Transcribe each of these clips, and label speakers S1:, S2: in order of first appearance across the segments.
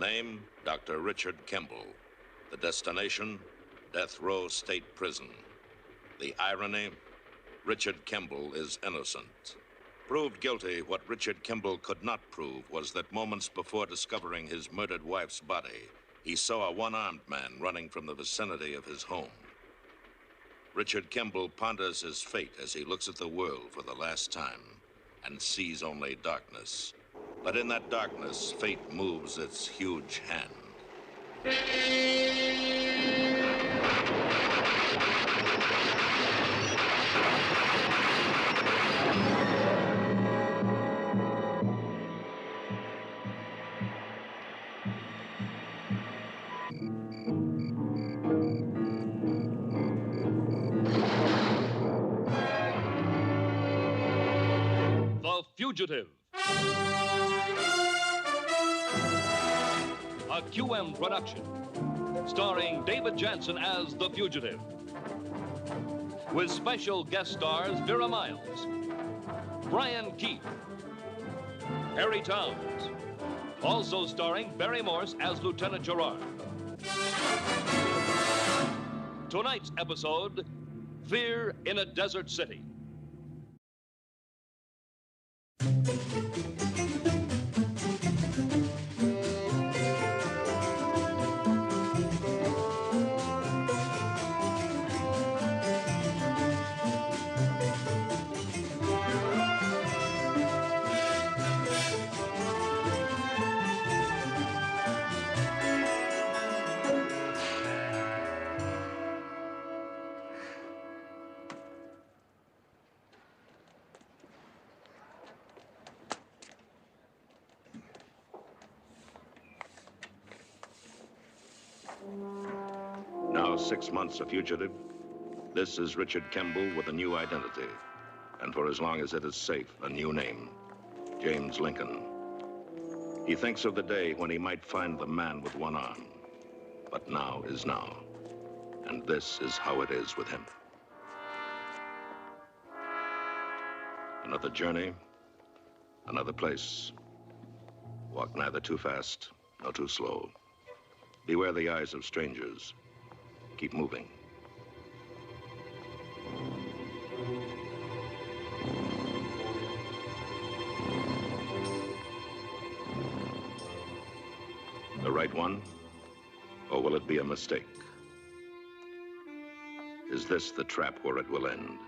S1: name, Dr. Richard Kimble. The destination, death row state prison. The irony, Richard Kimble is innocent. Proved guilty, what Richard Kimble could not prove was that moments before discovering his murdered wife's body, he saw a one-armed man running from the vicinity of his home. Richard Kimble ponders his fate as he looks at the world for the last time and sees only darkness. But in that darkness, fate moves its huge hand.
S2: The Fugitive. A QM production, starring David Jansen as the Fugitive, with special guest stars Vera Miles, Brian Keith, Harry Towns, also starring Barry Morse as Lieutenant Gerard. Tonight's episode, Fear in a Desert City.
S1: Now 6 months a fugitive, this is Richard Kimble with a new identity. And for as long as it is safe, a new name, James Lincoln. He thinks of the day when he might find the man with one arm. But now is now. And this is how it is with him. Another journey, another place. Walk neither too fast nor too slow. Beware the eyes of strangers. Keep moving. The right one? Or will it be a mistake? Is this the trap where it will end?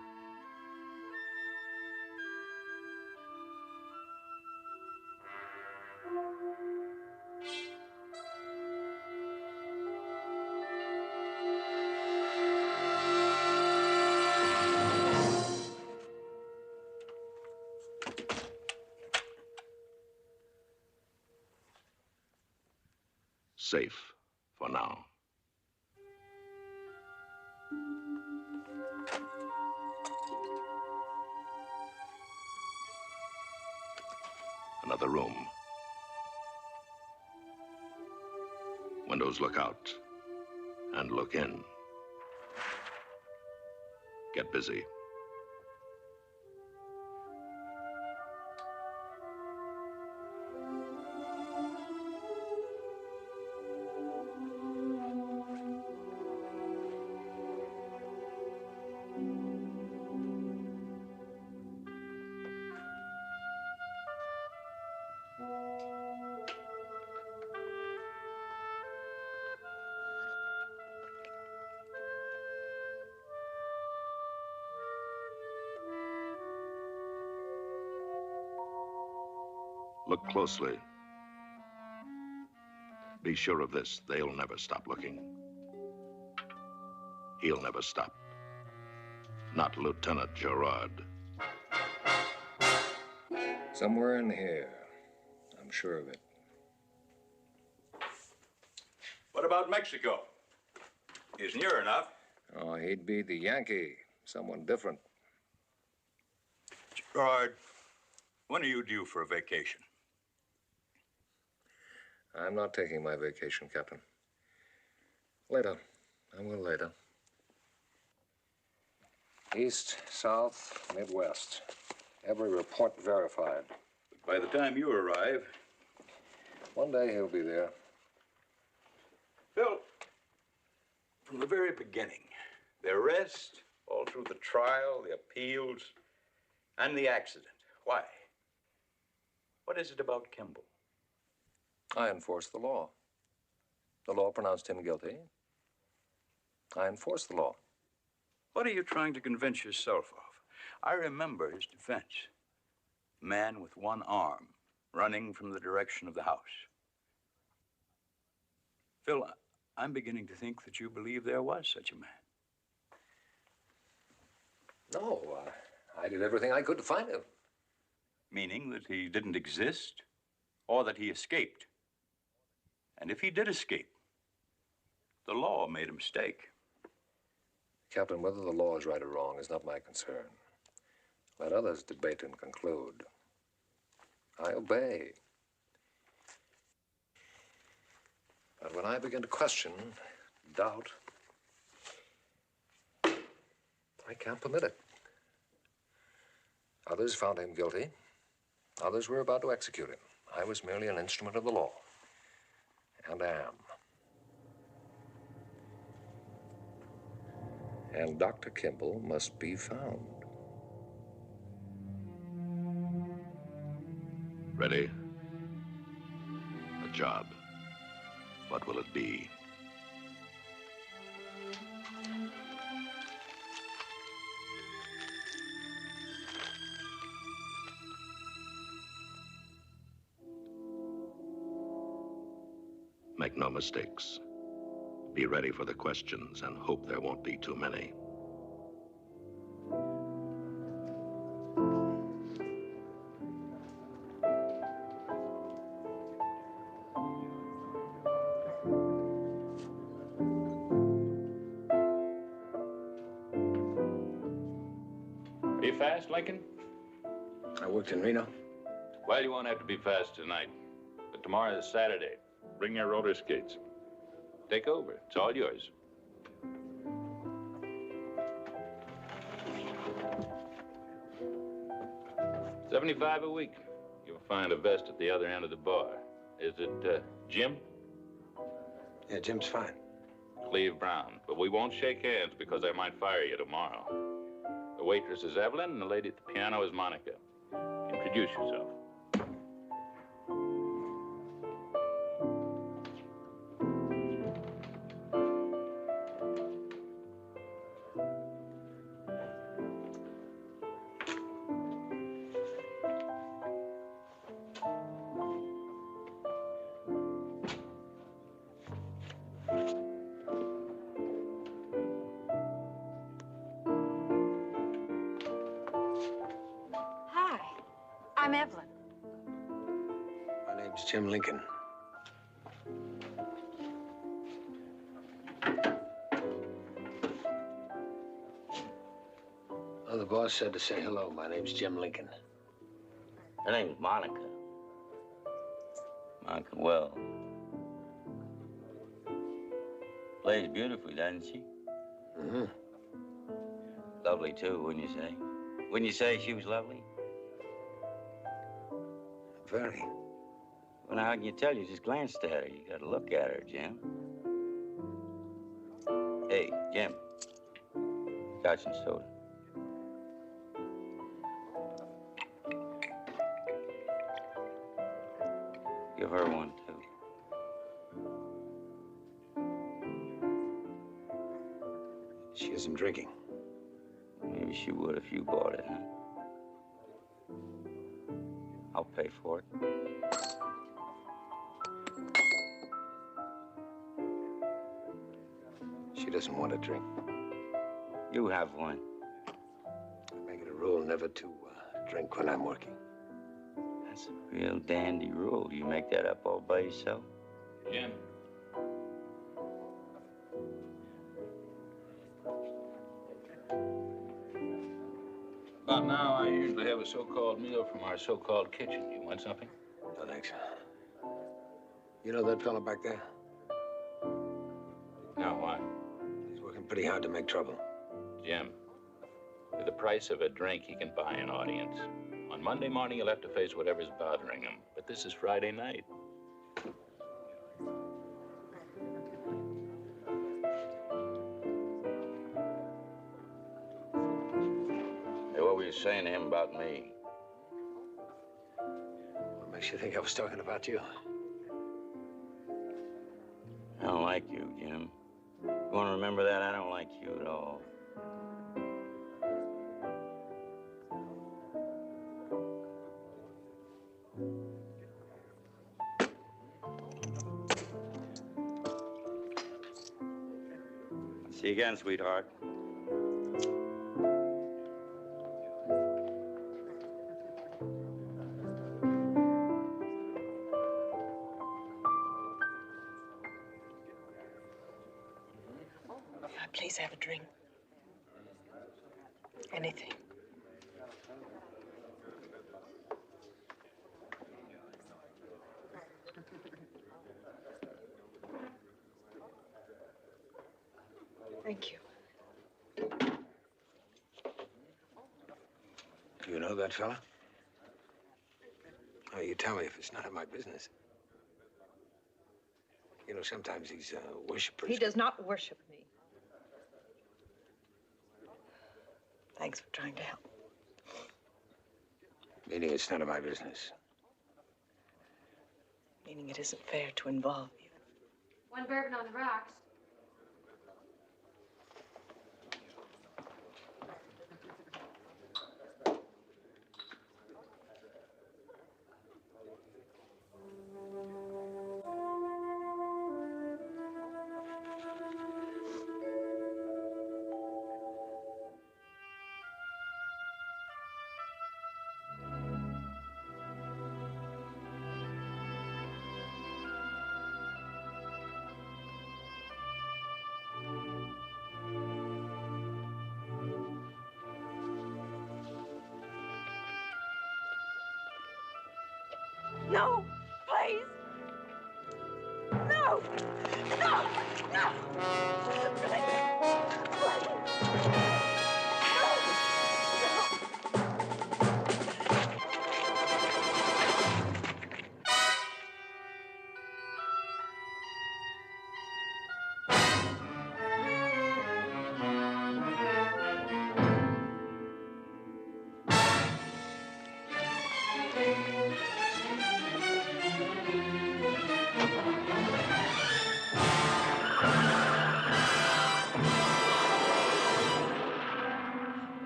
S1: Safe for now. Another room. Windows look out and look in. Get busy. Look closely. Be sure of this, they'll never stop looking. He'll never stop. Not Lieutenant Gerard.
S3: Somewhere in here. I'm sure of it.
S4: What about Mexico? Isn't near enough.
S3: Oh, he'd be the Yankee. Someone different.
S4: Gerard, when are you due for a vacation?
S3: I'm not taking my vacation, Captain. Later. I will later. East, south, Midwest. Every report verified.
S4: But by the time you arrive...
S3: One day he'll be there.
S4: From the very beginning. The arrest, all through the trial, the appeals, and the accident. Why? What is it about Kimble?
S3: I enforced the law. The law pronounced him guilty. I enforced the law.
S4: What are you trying to convince yourself of? I remember his defense. A man with one arm running from the direction of the house. Phil, I'm beginning to think that you believe there was such a man.
S3: No, I did everything I could to find him.
S4: Meaning that he didn't exist, or that he escaped. And if he did escape, the law made a mistake.
S3: Captain, whether the law is right or wrong is not my concern. Let others debate and conclude. I obey. But when I begin to question, doubt, I can't permit it. Others found him guilty. Others were about to execute him. I was merely an instrument of the law. And am. And Dr. Kimble must be found.
S1: Ready? A job. What will it be? Make no mistakes. Be ready for the questions and hope there won't be too many.
S5: Are you fast, Lincoln?
S6: I worked in Reno.
S5: Well, you won't have to be fast tonight. But tomorrow is Saturday. Bring your roller skates. Take over. It's all yours. $75 a week. You'll find a vest at the other end of the bar. Is it Jim?
S6: Yeah, Jim's fine.
S5: Cleve Brown. But we won't shake hands because I might fire you tomorrow. The waitress is Evelyn and the lady at the piano is Monica. Introduce yourself.
S7: I'm Evelyn.
S6: My name's Jim Lincoln. Oh, the boss said to say hello. My name's Jim Lincoln.
S8: Her name's Monica. Monica Well. Plays beautifully, doesn't she?
S6: Mm-hmm.
S8: Lovely, too, wouldn't you say? Wouldn't you say she was lovely?
S6: Very.
S8: Well, now, how can you tell? You just glanced at her. You gotta look at her, Jim. Hey, Jim. Scotch and soda. Give her one, too.
S6: She isn't drinking.
S8: Maybe she would if you bought it, huh? I'll pay for it.
S6: She doesn't want to drink.
S8: You have one.
S6: I make it a rule never to drink when I'm working.
S8: That's a real dandy rule. You make that up all by yourself?
S5: Jim. About now, I usually have a so-called meal from our so-called kitchen. You want something?
S6: No, thanks. You know that fella back there?
S5: No, why?
S6: He's working pretty hard to make trouble.
S5: Jim, for the price of a drink, he can buy an audience. On Monday morning, he'll have to face whatever's bothering him. But this is Friday night.
S8: were you saying to him about me?
S6: What makes you think I was talking about you?
S8: I don't like you, Jim. You want to remember that? I don't like you at all. See you again, sweetheart.
S7: Please have a drink. Anything. Thank you.
S6: Do you know that fella? Oh, you tell me if it's none of my business. You know, sometimes these worshipers...
S7: He does not worship me. Thanks for trying to help.
S6: Meaning it's none of my business.
S7: Meaning it isn't fair to involve you.
S9: One bourbon on the rocks.
S7: No, please. No, no, no.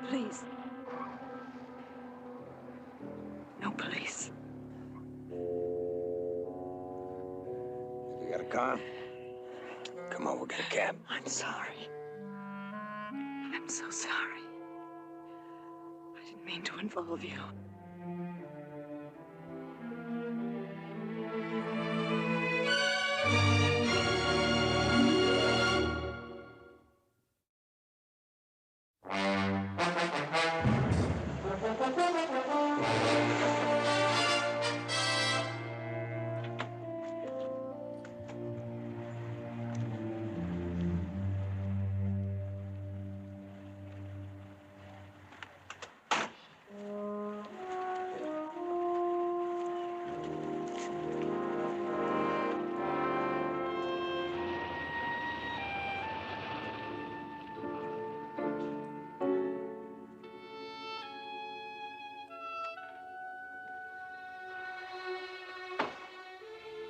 S7: Please. No police.
S6: You got a car? Come on, we'll get a cab.
S7: I'm sorry. I'm so sorry. I didn't mean to involve you.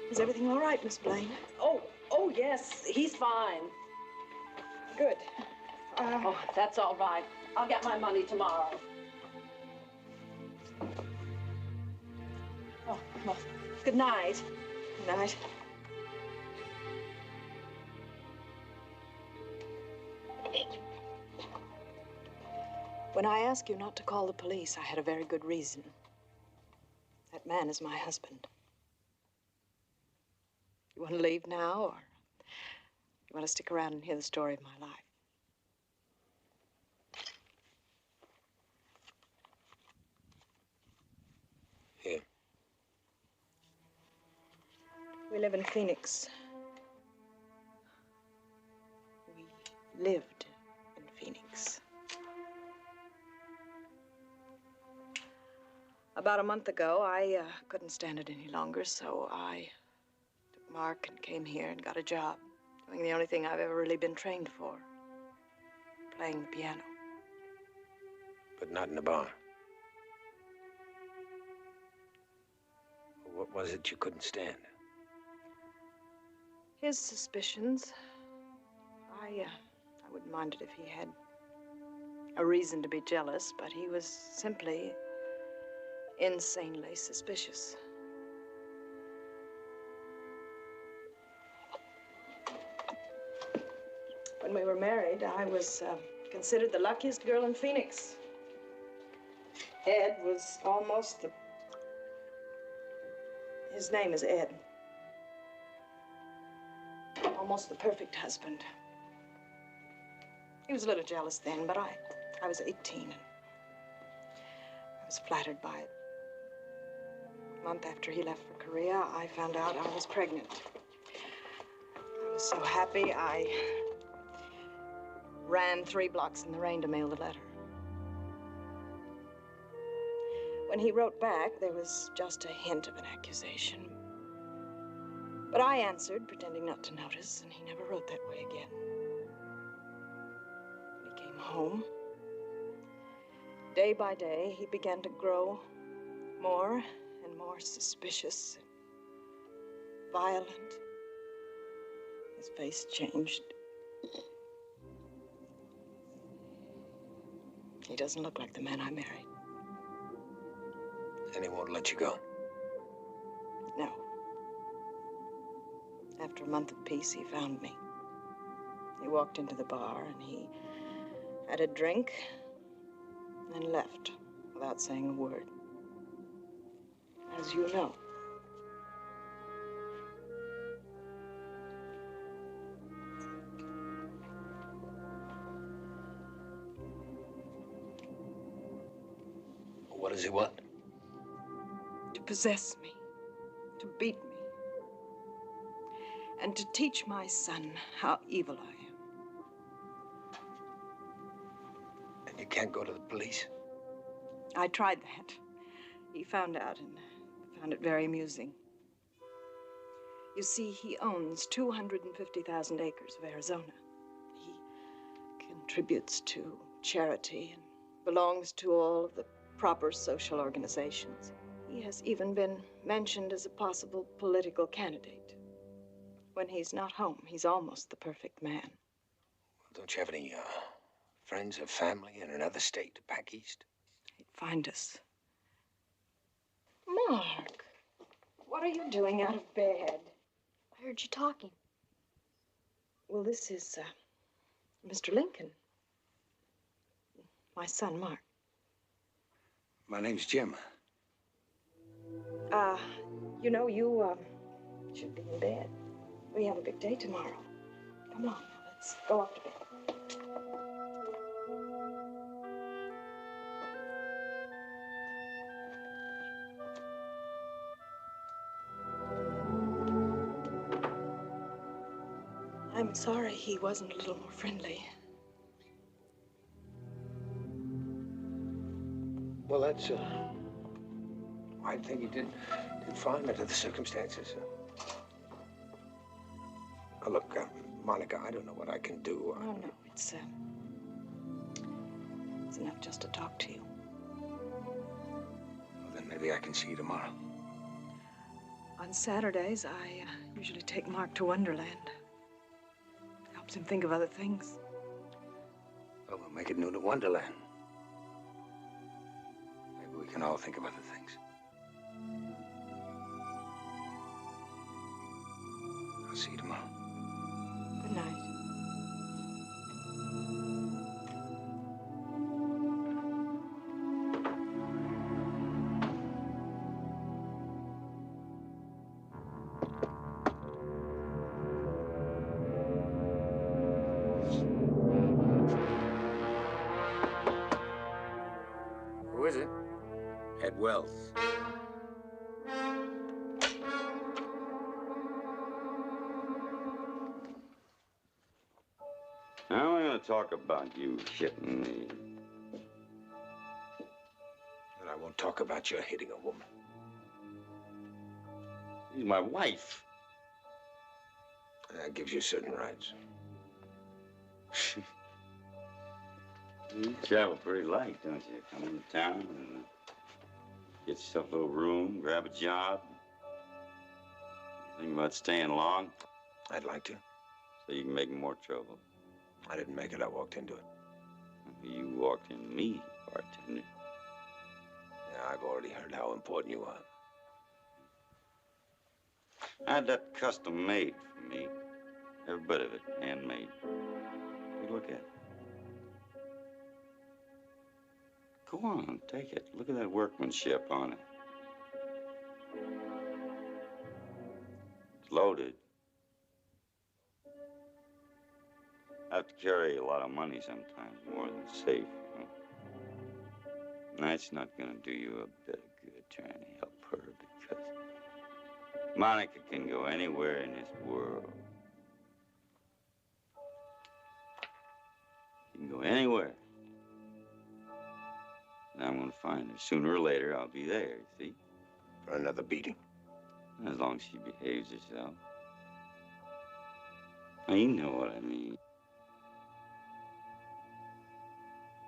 S7: Is everything all right, Miss Blaine?
S10: Oh, yes, he's fine.
S7: Good.
S10: Oh, that's all right. I'll get my money tomorrow. Oh, well, good night.
S7: Good night. When I asked you not to call the police, I had a very good reason. That man is my husband. You want to leave now, or you want to stick around and hear the story of my life?
S6: Here.
S7: We live in Phoenix. We lived in Phoenix. About a month ago, I couldn't stand it any longer, so I took Mark and came here and got a job doing the only thing I've ever really been trained for, playing the piano.
S6: But not in the bar. What was it you couldn't stand?
S7: His suspicions. I wouldn't mind it if he had a reason to be jealous, but he was simply insanely suspicious. When we were married, I was considered the luckiest girl in Phoenix. Ed was almost the... His name is Ed. Almost the perfect husband. He was a little jealous then, but I was 18 and I was flattered by it. A month after he left for Korea, I found out I was pregnant. I was so happy, I ran 3 blocks in the rain to mail the letter. When he wrote back, there was just a hint of an accusation. But I answered, pretending not to notice, and he never wrote that way again. When he came home, day by day, he began to grow more and more suspicious and violent. His face changed. He doesn't look like the man I married.
S6: And he won't let you go?
S7: No. After a month of peace, he found me. He walked into the bar and he had a drink and left without saying a word. As you know.
S6: What does he want?
S7: To possess me, to beat me, and to teach my son how evil I am.
S6: And you can't go to the police?
S7: I tried that. He found out and found it very amusing. You see, he owns 250,000 acres of Arizona. He contributes to charity and belongs to all of the proper social organizations. He has even been mentioned as a possible political candidate. When he's not home, he's almost the perfect man.
S6: Well, don't you have any friends or family in another state back east?
S7: He'd find us. Mark, what are you doing out of bed?
S9: I heard you talking.
S7: Well, this is Mr. Lincoln. My son, Mark.
S6: My name's Jim.
S7: You know, you should be in bed. We have a big day tomorrow. Come on, now, let's go up to bed. I'm sorry he wasn't a little more friendly.
S6: Well, that's I think he did fine under the circumstances. Look, Monica, I don't know what I can do.
S7: Oh, no, it's enough just to talk to you.
S6: Well, then maybe I can see you tomorrow.
S7: On Saturdays, I usually take Mark to Wonderland. Helps him think of other things.
S6: Well, we'll make it noon at Wonderland. Maybe we can all think of other things. I'll see you tomorrow.
S7: Good night.
S6: Who is it? Ed Wells.
S8: Now we're going to talk about you hitting me.
S6: And I won't talk about your hitting a woman.
S8: She's my wife.
S6: That gives you certain rights.
S8: You travel pretty light, don't you? Come into town and get yourself a little room, grab a job. Think about staying long?
S6: I'd like to.
S8: So you can make more trouble.
S6: I didn't make it. I walked into it.
S8: You walked into me, bartender.
S6: Yeah, I've already heard how important you are.
S8: I had that custom made for me. Every bit of it, handmade. Hey, look at it. Go on, take it. Look at that workmanship on it. It's loaded. I have to carry a lot of money sometimes, more than safe. You know? That's not gonna do you a bit of good trying to help her, because Monica can go anywhere in this world. She can go anywhere. And I'm gonna find her. Sooner or later, I'll be there, see?
S6: For another beating.
S8: As long as she behaves herself. Now, you know what I mean.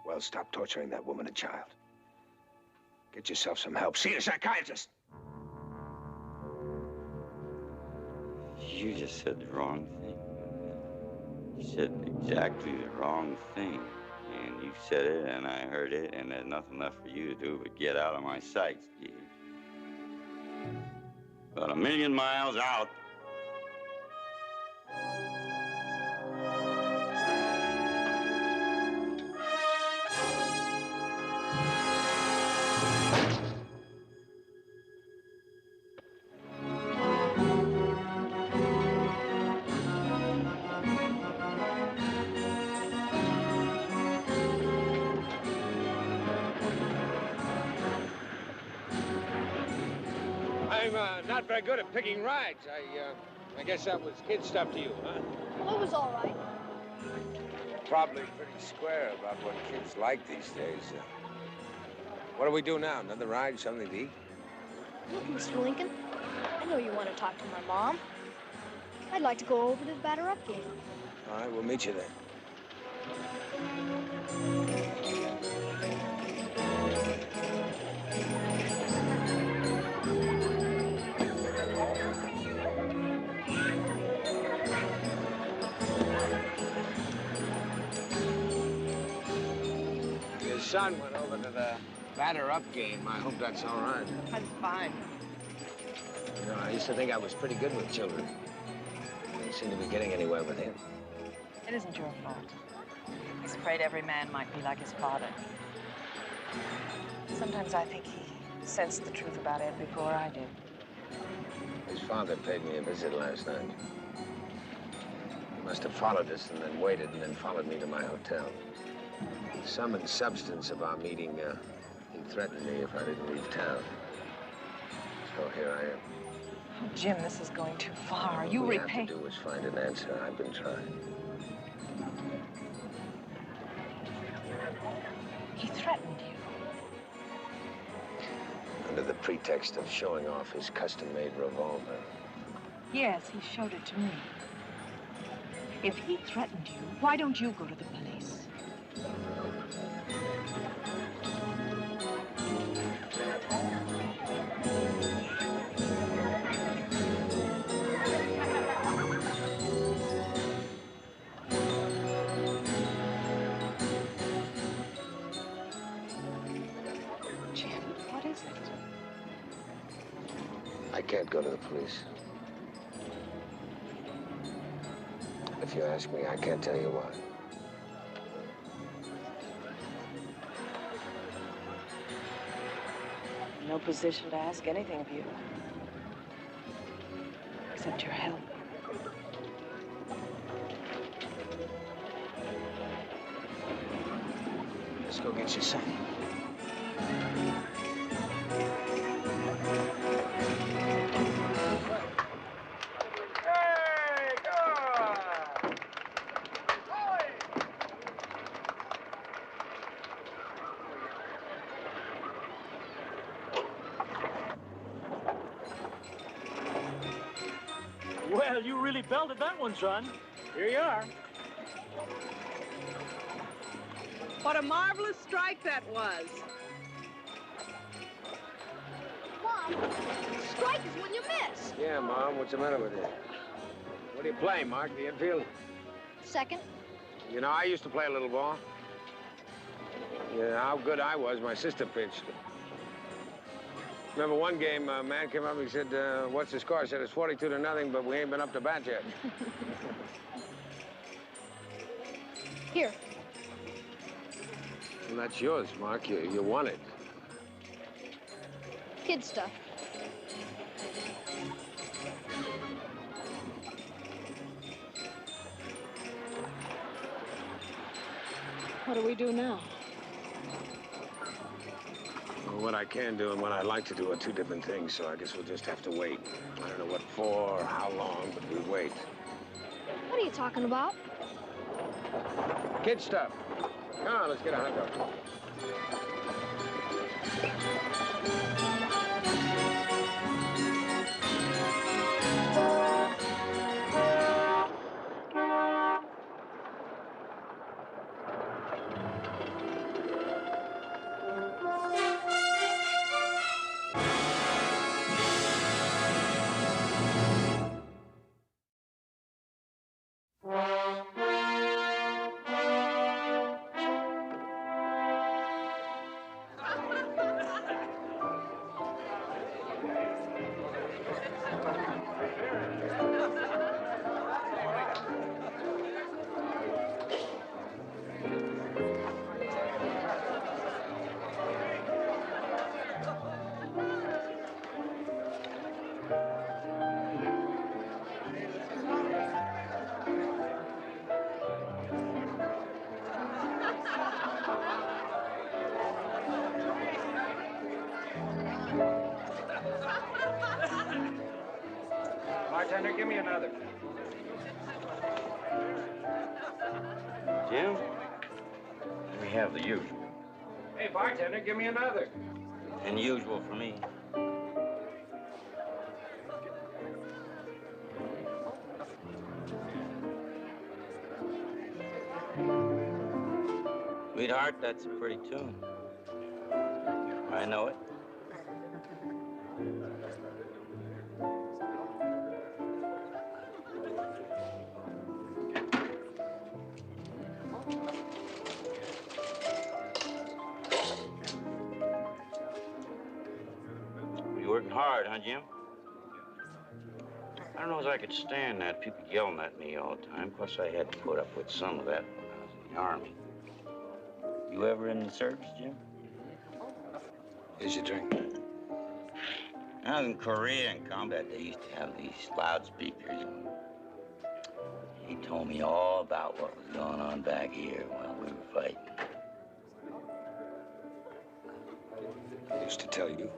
S6: Well, stop torturing that woman and child. Get yourself some help. See a psychiatrist.
S8: You just said the wrong thing. You said exactly the wrong thing. And you said it, and I heard it, and there's nothing left for you to do but get out of my sight, Steve. About 1,000,000 miles out.
S6: I'm not very good at picking rides. I guess that was kid stuff to you, huh?
S9: Well, it was all right.
S6: Probably pretty square about what kids like these days. What do we do now? Another ride? Something to eat?
S9: Look, Mr. Lincoln, I know you want to talk to my mom. I'd like to go over to the batter-up game.
S6: All right, we'll meet you there. Your son went over to the batter-up game. I hope that's all right.
S7: I'm fine.
S6: You know, I used to think I was pretty good with children. I don't seem to be getting anywhere with him.
S7: It isn't your fault. He's afraid every man might be like his father. Sometimes I think he sensed the truth about Ed before I did.
S6: His father paid me a visit last night. He must have followed us and then waited and then followed me to my hotel. The sum and substance of our meeting, he threatened me if I didn't leave town. So here I am.
S7: Oh, Jim, this is going too far.
S6: All
S7: you
S6: we
S7: repay.
S6: have to do is find an answer. I've been trying.
S7: He threatened you.
S6: Under the pretext of showing off his custom-made revolver.
S7: Yes, he showed it to me. If he threatened you, why don't you go to the police? Jim, what is it?
S6: I can't go to the police. If you ask me, I can't tell you why.
S7: No position to ask anything of you. Except your help.
S6: Let's go get your son.
S11: Well, you really belted that one, son. Here you are.
S10: What a marvelous strike that was.
S9: Mom, strike is when you miss.
S6: Yeah, Mom, what's the matter with you? What do you play, Mark? The infield?
S9: Second.
S6: You know, I used to play a little ball. Yeah, how good I was, my sister pitched. Remember one game, a man came up and he said, what's the score? I said, it's 42-0, but we ain't been up to bat yet.
S9: Here.
S6: Well, that's yours, Mark. You won it.
S9: Kid stuff.
S10: What do we do now?
S6: Well, what I can do and what I'd like to do are two different things, so I guess we'll just have to wait. I don't know what for or how long, but we wait.
S9: What are you talking about?
S6: Kid stuff. Come on, let's get a hot dog. Bartender, give me another.
S8: Jim? We have the usual.
S6: Hey, bartender, give me another.
S8: Unusual for me. Sweetheart, that's a pretty tune. I know it. You working hard, huh, Jim? I don't know as I could stand that, people yelling at me all the time. Plus, I had to put up with some of that when I was in the Army. You ever in the service, Jim?
S6: Here's your drink.
S8: When I was in Korea in combat, they used to have these loudspeakers. He told me all about what was going on back here while we were fighting.
S6: I used to tell you.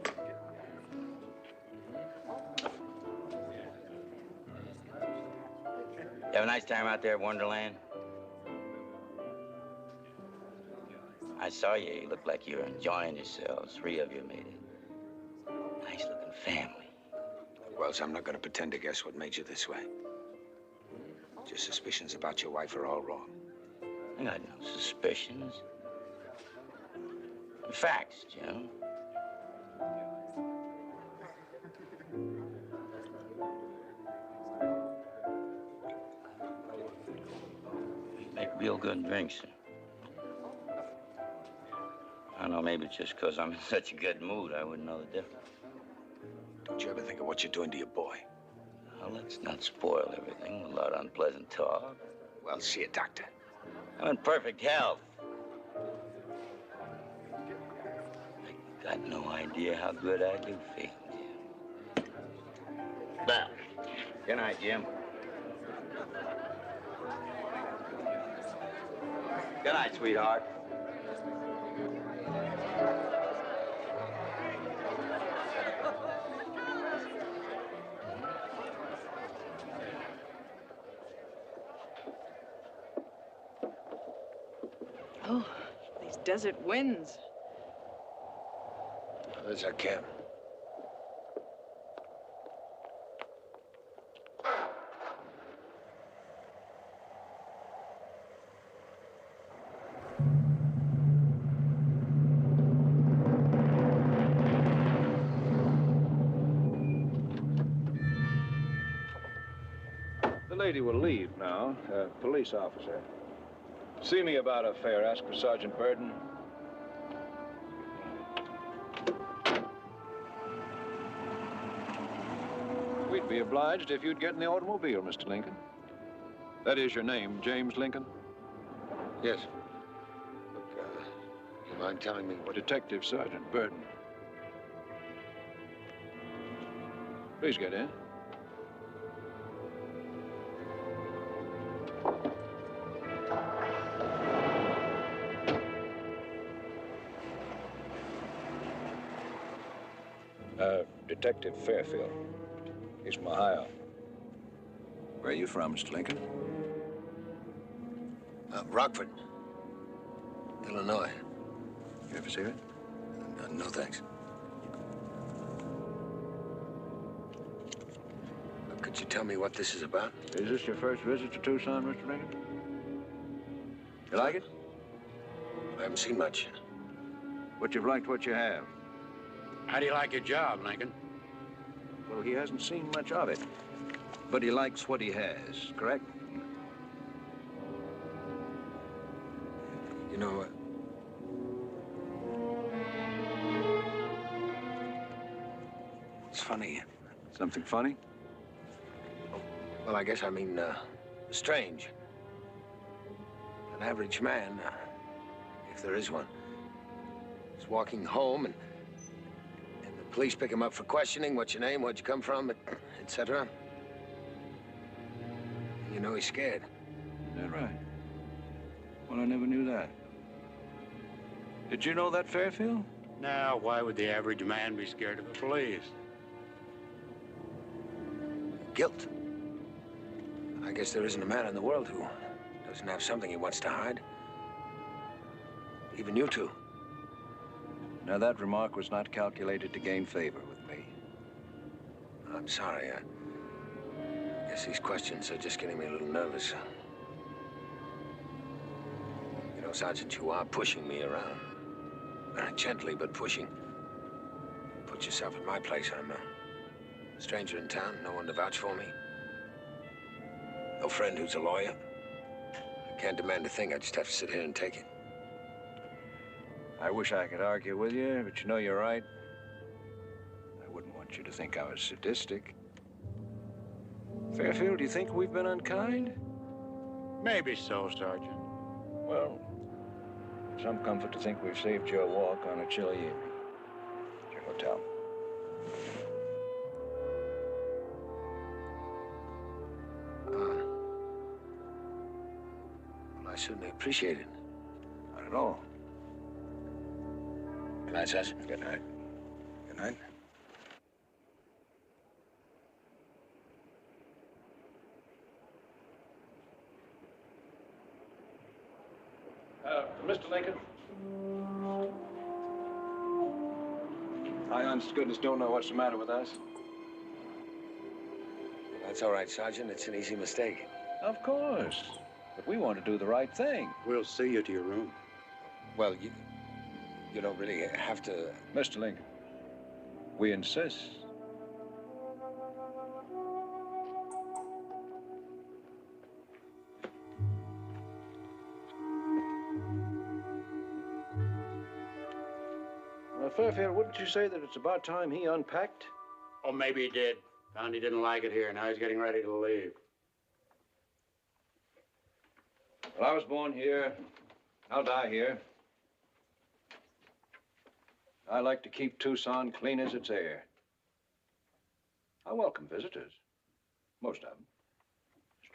S8: You have a nice time out there at Wonderland? I saw you. You looked like you were enjoying yourselves. 3 of you made it. Nice-looking family.
S6: Wells, I'm not going to pretend to guess what made you this way. Your suspicions about your wife are all wrong.
S8: I got no suspicions. Facts, Jim. You make real good drinks. I don't know, maybe it's just because I'm in such a good mood, I wouldn't know the difference.
S6: Don't you ever think of what you're doing to your boy?
S8: Well, let's not spoil everything with a lot of unpleasant talk.
S6: Well, see a doctor.
S8: I'm in perfect health. I got no idea how good I do feel, Jim. Well, good night, Jim. Good night, sweetheart.
S7: Oh, these desert winds.
S6: There's our camp.
S11: lady will leave now, a police officer. See me about a fare. Ask for Sergeant Burden. We'd be obliged if you'd get in the automobile, Mr. Lincoln. That is your name, James Lincoln?
S6: Yes. Look, you mind telling me what...
S11: Detective Sergeant Burden. Please get in. Detective Fairfield. He's from Ohio. Where are you from, Mr. Lincoln?
S6: Rockford, Illinois.
S11: You ever see it?
S6: No, thanks. Could you tell me what this is about?
S11: Is this your first visit to Tucson, Mr. Lincoln? You like it?
S6: I haven't seen much.
S11: But you've liked what you have.
S12: How do you like your job, Lincoln?
S11: Well, he hasn't seen much of it. But he likes what he has, correct?
S6: You know, it's funny.
S11: Something funny?
S6: Well, I guess I mean, strange. An average man, if there is one, is walking home and the police pick him up for questioning. What's your name? Where'd you come from? Etc. You know he's scared.
S11: Is that right? Well, I never knew that. Did you know that, Fairfield?
S12: Now, why would the average man be scared of the police?
S6: Guilt. I guess there isn't a man in the world who doesn't have something he wants to hide. Even you two.
S11: Now, that remark was not calculated to gain favor with me.
S6: I'm sorry. I guess these questions are just getting me a little nervous. You know, Sergeant, you are pushing me around. Very gently, but pushing. Put yourself in my place. I'm a stranger in town, no one to vouch for me. No friend who's a lawyer. I can't demand a thing. I just have to sit here and take it.
S11: I wish I could argue with you, but you know you're right. I wouldn't want you to think I was sadistic. Fairfield, do you think we've been unkind?
S12: Maybe so, Sergeant.
S11: Well, some comfort to think we've saved you a walk on a chilly evening. At your hotel.
S6: Well, I certainly appreciate it.
S11: Not at all.
S6: Good night, Sergeant.
S11: Good night.
S6: Good night.
S11: Mr. Lincoln? I, honest to goodness, don't know what's the matter with us.
S6: That's all right, Sergeant. It's an easy mistake.
S11: Of course. But we want to do the right thing.
S12: We'll see you to your room.
S6: Well, you don't really have to...
S11: Mr. Lincoln, we insist. Fairfield, wouldn't you say that it's about time he unpacked?
S12: Oh, maybe he did. Found he didn't like it here. Now he's getting ready to leave.
S11: Well, I was born here. I'll die here. I like to keep Tucson clean as its air. I welcome visitors. Most of them.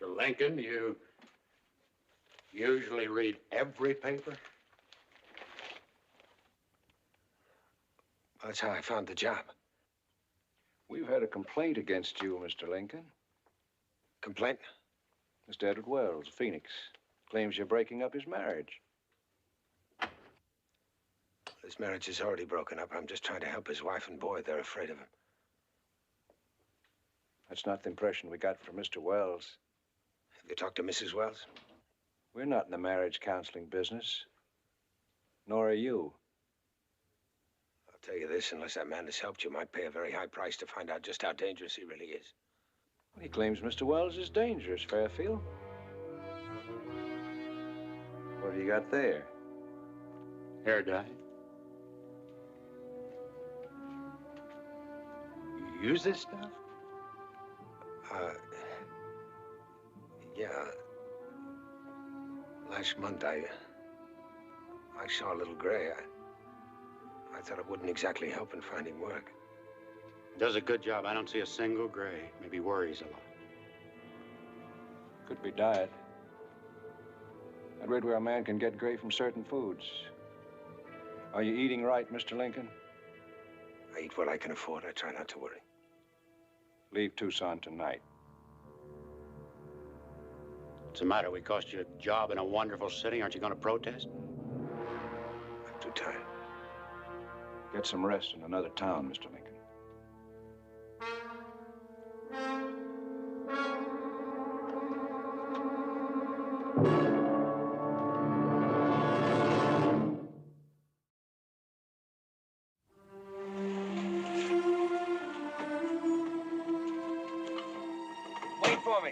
S12: Mr. Lincoln, you usually read every paper?
S6: That's how I found the job.
S11: We've had a complaint against you, Mr. Lincoln.
S6: Complaint?
S11: Mr. Edward Wells, Phoenix, claims you're breaking up his marriage.
S6: His marriage is already broken up. I'm just trying to help his wife and boy. They're afraid of him.
S11: That's not the impression we got from Mr. Wells.
S6: Have you talked to Mrs. Wells?
S11: We're not in the marriage counseling business. Nor are you.
S6: I'll tell you this, unless that man has helped you, might pay a very high price to find out just how dangerous he really is.
S11: He claims Mr. Wells is dangerous, Fairfield. What have you got there?
S12: Hair dye. You use this stuff?
S6: Yeah. Last month, I saw a little gray. I thought it wouldn't exactly help in finding work.
S12: Does a good job. I don't see a single gray. Maybe worries a lot.
S11: Could be diet. I read where a man can get gray from certain foods. Are you eating right, Mr. Lincoln?
S6: I eat what I can afford. I try not to worry.
S11: Leave Tucson tonight.
S12: What's the matter? We cost you a job in a wonderful city. Aren't you going to protest?
S6: I'm too tired.
S11: Get some rest in another town, Mr. Lincoln.
S6: Wait for me.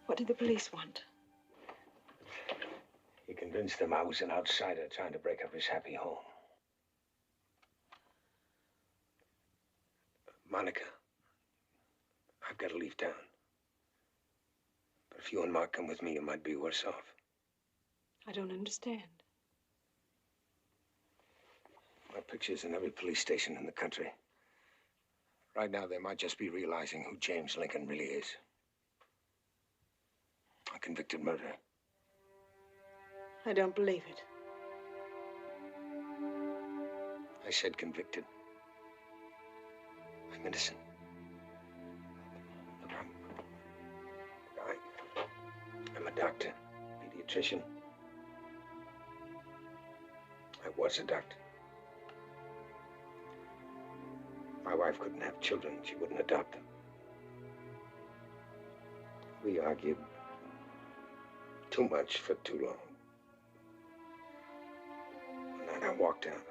S7: What did the police want?
S6: He convinced them I was an outsider trying to break up his happy home. Monica, I've got to leave town. But if you and Mark come with me, you might be worse off.
S7: I don't understand.
S6: My picture's in every police station in the country. Right now, they might just be realizing who James Lincoln really is. A convicted murderer.
S7: I don't believe it.
S6: I said convicted. I'm innocent. Look, I'm a doctor, pediatrician. I was a doctor. My wife couldn't have children. She wouldn't adopt them. We argued too much for too long. One night I walked out.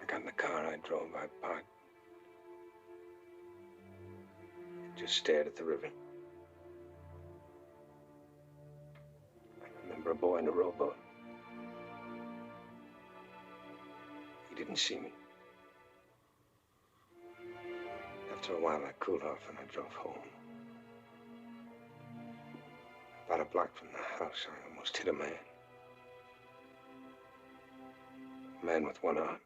S6: I got in the car, I drove, I parked. Just stared at the river. I remember a boy in a rowboat. He didn't see me. After a while, I cooled off and I drove home. About a block from the house, I almost hit a man. A man with one arm.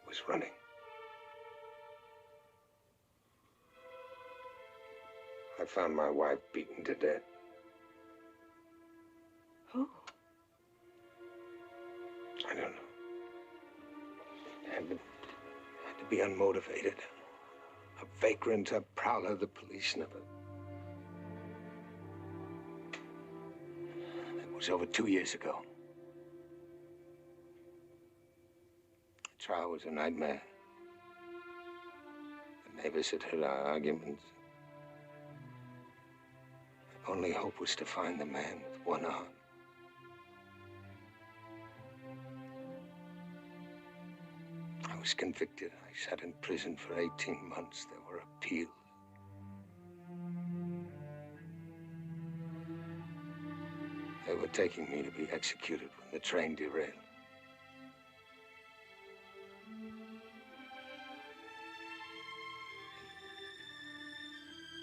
S6: He was running. I found my wife beaten to death.
S7: Who?
S6: I don't know. Had to be unmotivated. A vagrant, a prowler the police never. It was over 2 years ago. The trial was a nightmare. The neighbors had heard our arguments. The only hope was to find the man with one arm. I was convicted. I sat in prison for 18 months. There were appeals. They were taking me to be executed when the train derailed.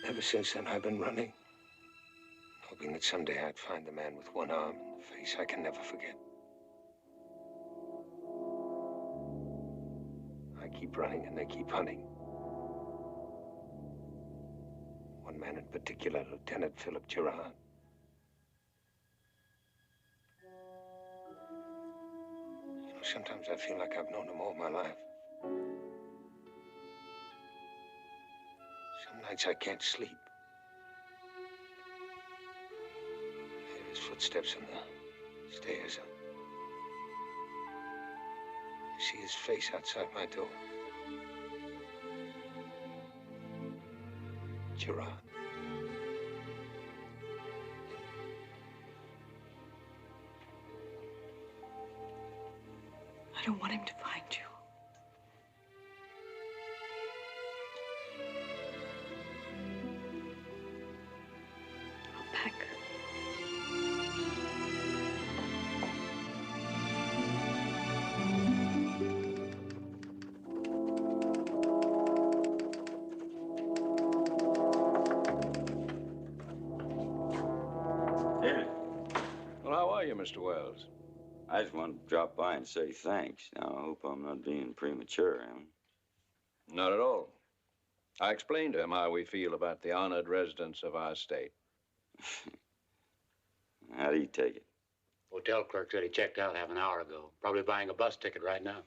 S6: Ever since then, I've been running, hoping that someday I'd find the man with one arm and the face I can never forget. I keep running and they keep hunting. One man in particular, Lieutenant Philip Gerard. You know, sometimes I feel like I've known him all my life. Some nights I can't sleep. I hear his footsteps on the stairs. see his face outside my door. Gerard.
S7: I don't want him to find you. I'll pack.
S8: David.
S11: Well, how are you, Mr. Wells?
S8: I just wanted to drop by and say thanks. Now, I hope I'm not being premature, am I?
S11: Not at all. I explained to him how we feel about the honored residents of our state.
S8: How do you take it?
S12: Hotel clerk said he checked out half an hour ago. Probably buying a bus ticket right now.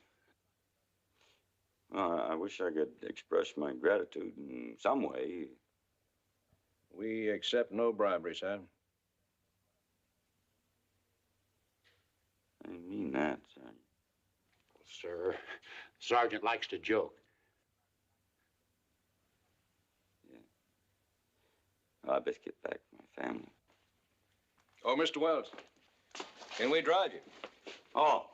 S8: Well, I wish I could express my gratitude in some way.
S11: We accept no bribery, sir.
S8: I didn't mean that, Sergeant.
S12: Well, sir, Sergeant likes to joke.
S8: Well, I best get back to my family.
S11: Oh, Mr. Wells, can we drive you?
S8: Oh,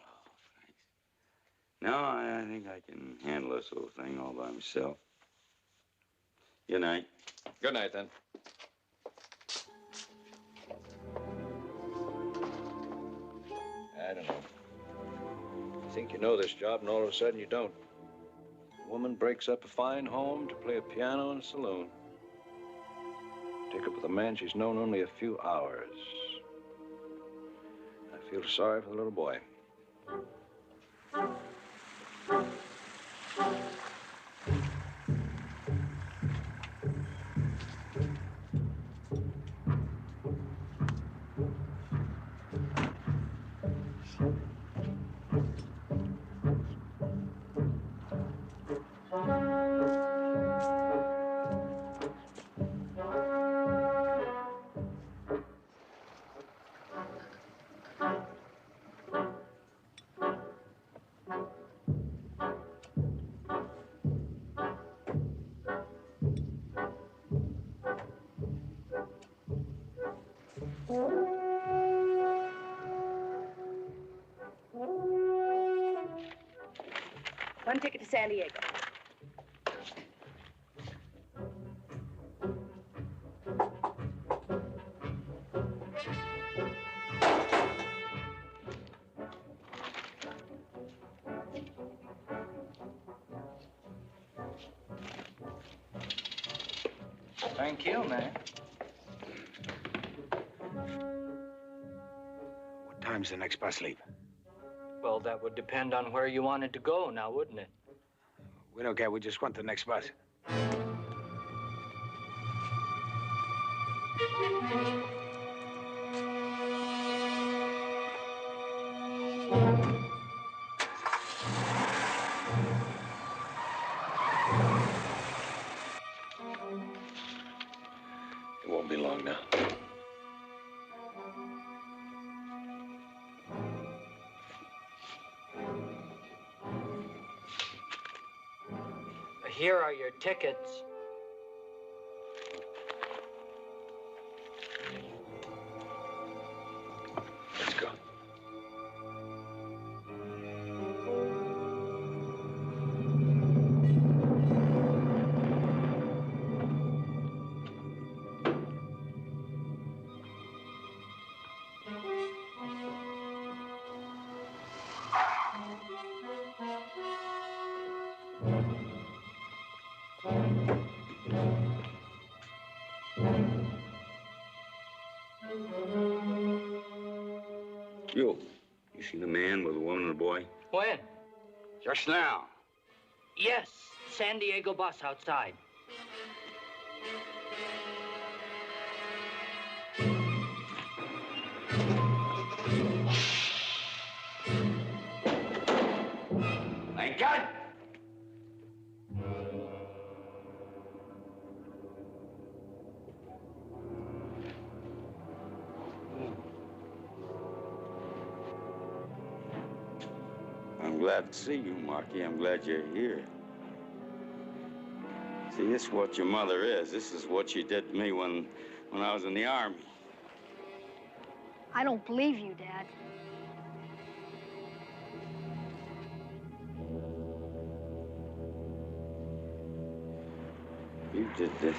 S8: thanks. No, I think I can handle this little thing all by myself. Good night.
S11: Good night, then. I don't know. You think you know this job, and all of a sudden you don't. A woman breaks up a fine home to play a piano in a saloon. Take up with a man she's known only a few hours. I feel sorry for the little boy.
S10: One ticket to San Diego.
S13: Thank you, man.
S12: What time's the next bus leave?
S13: Well, that would depend on where you wanted to go now, wouldn't it?
S12: We don't care. We just want the next bus.
S11: It won't be long now.
S13: Here are your tickets.
S11: Let's go.
S8: You seen a man with a woman and a boy?
S13: When?
S12: Just now.
S13: Yes, San Diego bus outside.
S12: Thank God.
S8: I'm glad to see you, Marky. I'm glad you're here. See, this is what your mother is. This is what she did to me when I was in the Army.
S9: I don't believe you, Dad.
S8: You did this.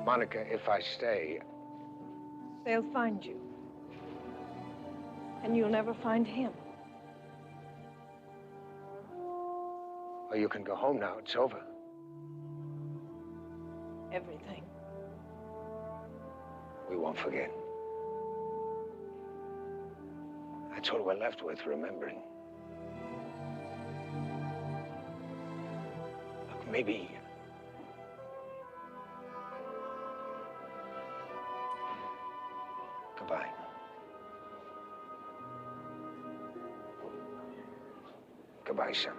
S6: Monica, if I stay...
S7: They'll find you. And you'll never find him.
S6: Well, you can go home now. It's over.
S7: Everything.
S6: We won't forget. That's all we're left with, remembering. Look, maybe... Goodbye. Goodbye, son.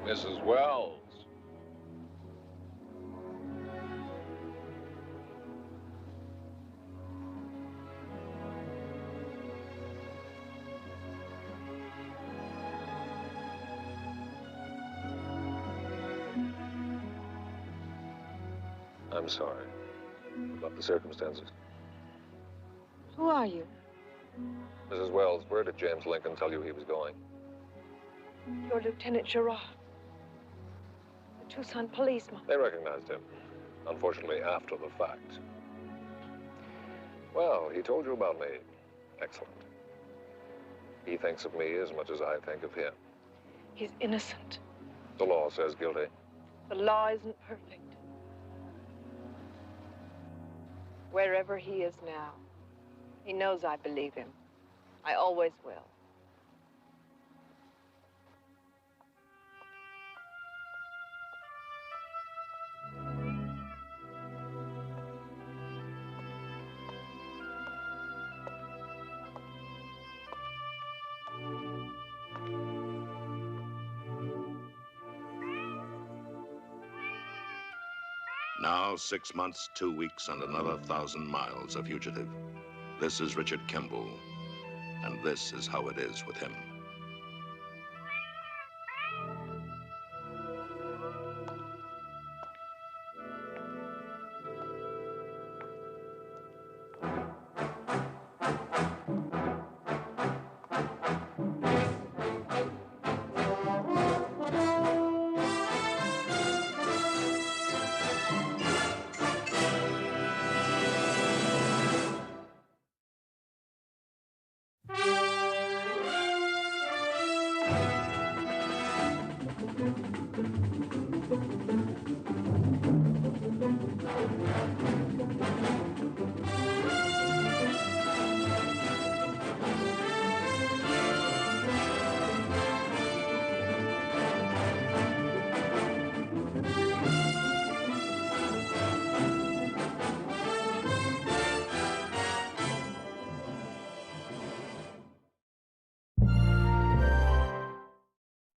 S5: Mrs. Wells.
S3: I'm sorry about the circumstances.
S7: Who are you?
S3: Mrs. Wells, where did James Lincoln tell you he was going?
S7: You're Lieutenant Gerard, the Tucson policeman.
S3: They recognized him, unfortunately after the fact. Well, he told you about me. Excellent. He thinks of me as much as I think of him.
S7: He's innocent.
S3: The law says guilty.
S7: The law isn't perfect. Wherever he is now, he knows I believe him. I always will.
S1: Now, 6 months, 2 weeks, and another 1,000 miles, a fugitive. This is Richard Kimble, and this is how it is with him.